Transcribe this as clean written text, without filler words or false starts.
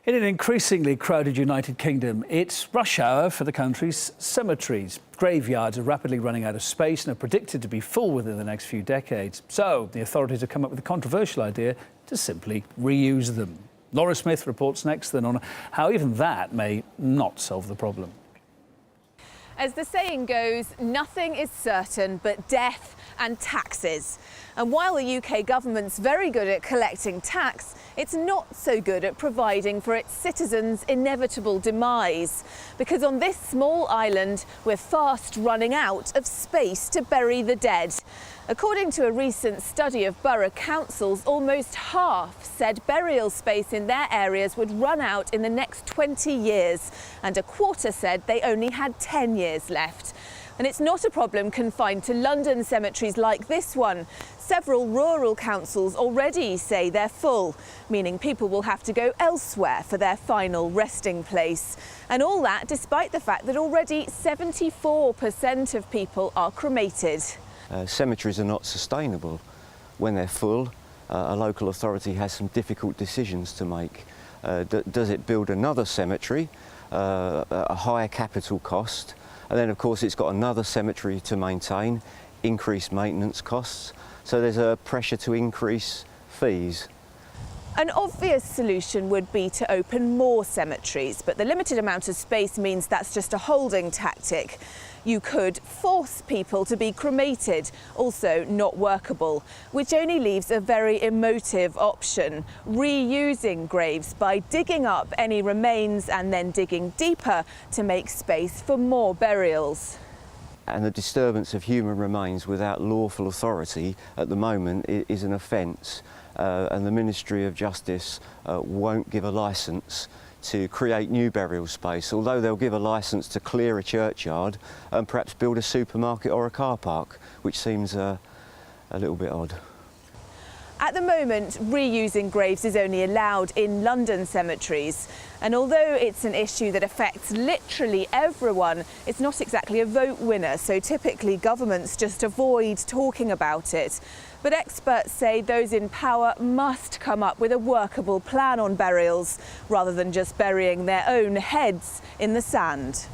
In an increasingly crowded United Kingdom, it's rush hour for the country's cemeteries. Graveyards are rapidly running out of space and are predicted to be full within the next few decades. So the authorities have come up with a controversial idea to simply reuse them. Laura Smith reports next then on how even that may not solve the problem. As the saying goes, nothing is certain but death and taxes. And while the UK government's very good at collecting tax, it's not so good at providing for its citizens' inevitable demise. Because on this small island, we're fast running out of space to bury the dead. According to a recent study of borough councils, almost half said burial space in their areas would run out in the next 20 years, and a quarter said they only had 10 years left. And it's not a problem confined to London cemeteries like this one. Several rural councils already say they're full, meaning people will have to go elsewhere for their final resting place. And all that despite the fact that already 74% of people are cremated. Cemeteries are not sustainable. When they're full, a local authority has some difficult decisions to make. Does it build another cemetery, a higher capital cost? And then, of course, it's got another cemetery to maintain, increased maintenance costs. So there's a pressure to increase fees. An obvious solution would be to open more cemeteries, but the limited amount of space means that's just a holding tactic. You could force people to be cremated, also not workable, which only leaves a very emotive option, reusing graves by digging up any remains and then digging deeper to make space for more burials. And the disturbance of human remains without lawful authority at the moment is an offence, and the Ministry of Justice won't give a licence to create new burial space, although they'll give a licence to clear a churchyard and perhaps build a supermarket or a car park, which seems a little bit odd. At the moment, reusing graves is only allowed in London cemeteries. And although it's an issue that affects literally everyone, it's not exactly a vote winner, so typically governments just avoid talking about it. But experts say those in power must come up with a workable plan on burials, rather than just burying their own heads in the sand.